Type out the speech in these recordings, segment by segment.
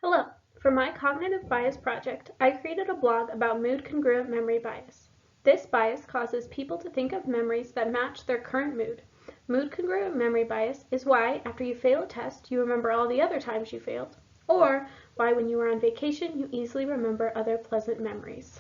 Hello! For my cognitive bias project, I created a blog about mood-congruent memory bias. This bias causes people to think of memories that match their current mood. Mood-congruent memory bias is why, after you fail a test, you remember all the other times you failed, or why when you were on vacation, you easily remember other pleasant memories.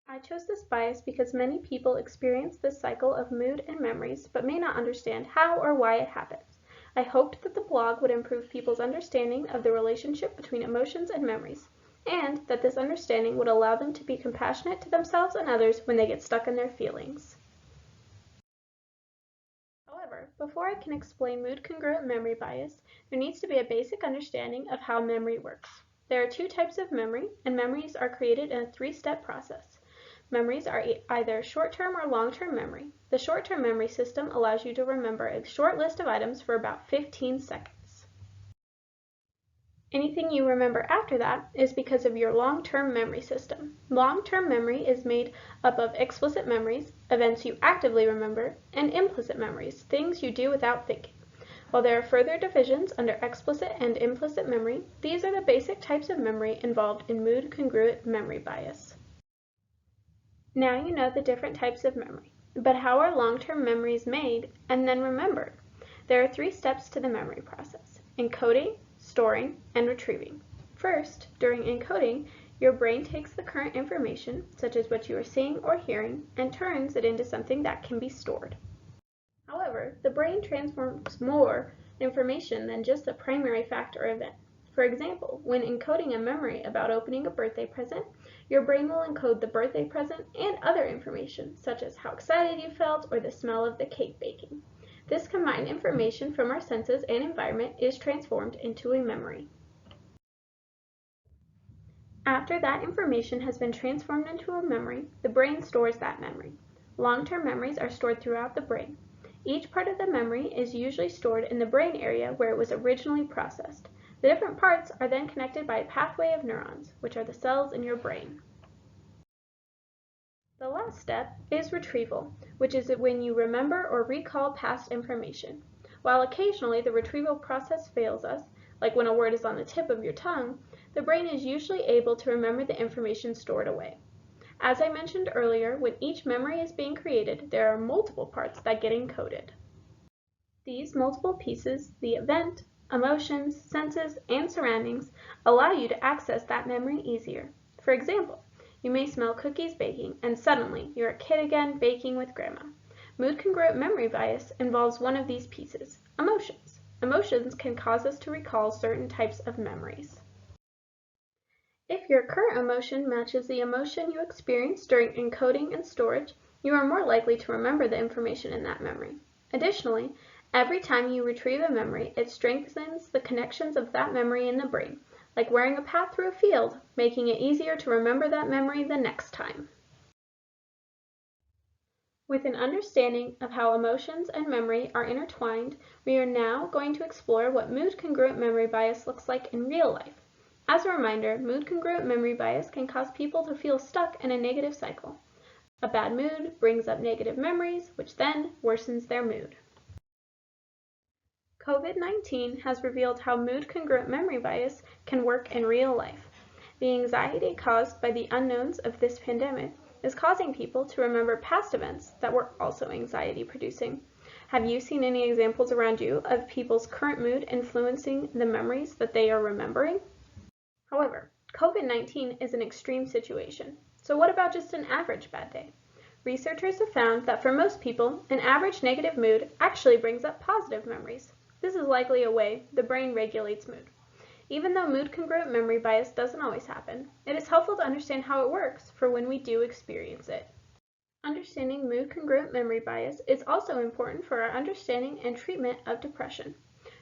I chose this bias because many people experience this cycle of mood and memories, but may not understand how or why it happens. I hoped that the blog would improve people's understanding of the relationship between emotions and memories, and that this understanding would allow them to be compassionate to themselves and others when they get stuck in their feelings. However, before I can explain mood-congruent memory bias, there needs to be a basic understanding of how memory works. There are two types of memory, and memories are created in a three-step process. Memories are either short-term or long-term memory. The short-term memory system allows you to remember a short list of items for about 15 seconds. Anything you remember after that is because of your long-term memory system. Long-term memory is made up of explicit memories, events you actively remember, and implicit memories, things you do without thinking. While there are further divisions under explicit and implicit memory, these are the basic types of memory involved in mood-congruent memory bias. Now you know the different types of memory, but how are long-term memories made and then remembered? There are three steps to the memory process: encoding, storing, and retrieving. First, during encoding, your brain takes the current information, such as what you are seeing or hearing, and turns it into something that can be stored. However, the brain transforms more information than just the primary fact or event. For example, when encoding a memory about opening a birthday present, your brain will encode the birthday present and other information, such as how excited you felt or the smell of the cake baking. This combined information from our senses and environment is transformed into a memory. After that information has been transformed into a memory, the brain stores that memory. Long-term memories are stored throughout the brain. Each part of the memory is usually stored in the brain area where it was originally processed. The different parts are then connected by a pathway of neurons, which are the cells in your brain. The last step is retrieval, which is when you remember or recall past information. While occasionally the retrieval process fails us, like when a word is on the tip of your tongue, the brain is usually able to remember the information stored away. As I mentioned earlier, when each memory is being created, there are multiple parts that get encoded. These multiple pieces, the event, emotions, senses, and surroundings, allow you to access that memory easier. For example, you may smell cookies baking, and suddenly you're a kid again baking with grandma. Mood-congruent memory bias involves one of these pieces, emotions. Emotions can cause us to recall certain types of memories. If your current emotion matches the emotion you experienced during encoding and storage, you are more likely to remember the information in that memory. Additionally, every time you retrieve a memory, it strengthens the connections of that memory in the brain, like wearing a path through a field, making it easier to remember that memory the next time. With an understanding of how emotions and memory are intertwined, we are now going to explore what mood-congruent memory bias looks like in real life. As a reminder, mood-congruent memory bias can cause people to feel stuck in a negative cycle. A bad mood brings up negative memories, which then worsens their mood. COVID-19 has revealed how mood-congruent memory bias can work in real life. The anxiety caused by the unknowns of this pandemic is causing people to remember past events that were also anxiety-producing. Have you seen any examples around you of people's current mood influencing the memories that they are remembering? However, COVID-19 is an extreme situation. So what about just an average bad day? Researchers have found that for most people, an average negative mood actually brings up positive memories. This is likely a way the brain regulates mood. Even though mood-congruent memory bias doesn't always happen, it is helpful to understand how it works for when we do experience it. Understanding mood-congruent memory bias is also important for our understanding and treatment of depression.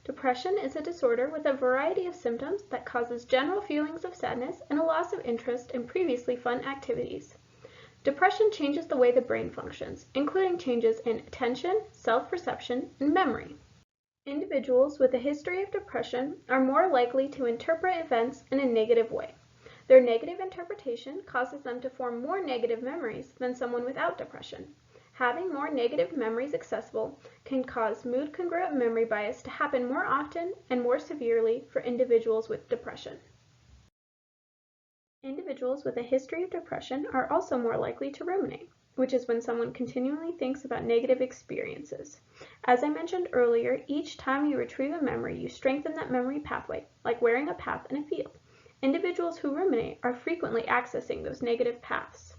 Depression is a disorder with a variety of symptoms that causes general feelings of sadness and a loss of interest in previously fun activities. Depression changes the way the brain functions, including changes in attention, self-perception, and memory. Individuals with a history of depression are more likely to interpret events in a negative way. Their negative interpretation causes them to form more negative memories than someone without depression. Having more negative memories accessible can cause mood congruent memory bias to happen more often and more severely for individuals with depression. Individuals with a history of depression are also more likely to ruminate, which is when someone continually thinks about negative experiences. As I mentioned earlier, each time you retrieve a memory, you strengthen that memory pathway, like wearing a path in a field. Individuals who ruminate are frequently accessing those negative paths.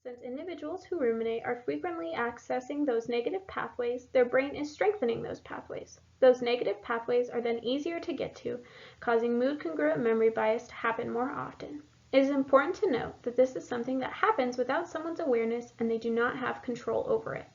Since individuals who ruminate are frequently accessing those negative pathways, their brain is strengthening those pathways. Those negative pathways are then easier to get to, causing mood congruent memory bias to happen more often. It is important to note that this is something that happens without someone's awareness and they do not have control over it.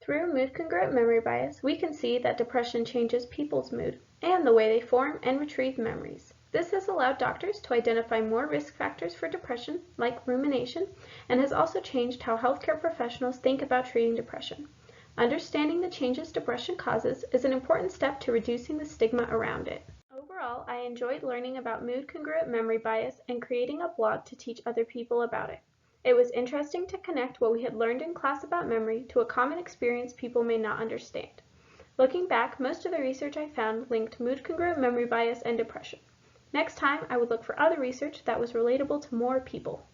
Through mood congruent memory bias, we can see that depression changes people's mood and the way they form and retrieve memories. This has allowed doctors to identify more risk factors for depression, like rumination, and has also changed how healthcare professionals think about treating depression. Understanding the changes depression causes is an important step to reducing the stigma around it. Overall, I enjoyed learning about mood congruent memory bias and creating a blog to teach other people about it. It was interesting to connect what we had learned in class about memory to a common experience people may not understand. Looking back, most of the research I found linked mood congruent memory bias and depression. Next time, I would look for other research that was relatable to more people.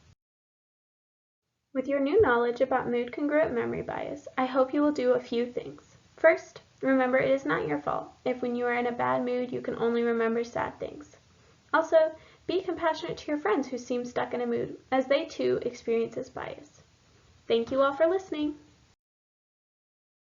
With your new knowledge about mood congruent memory bias, I hope you will do a few things. First, remember it is not your fault if when you are in a bad mood you can only remember sad things. Also, be compassionate to your friends who seem stuck in a mood, as they too experience this bias. Thank you all for listening.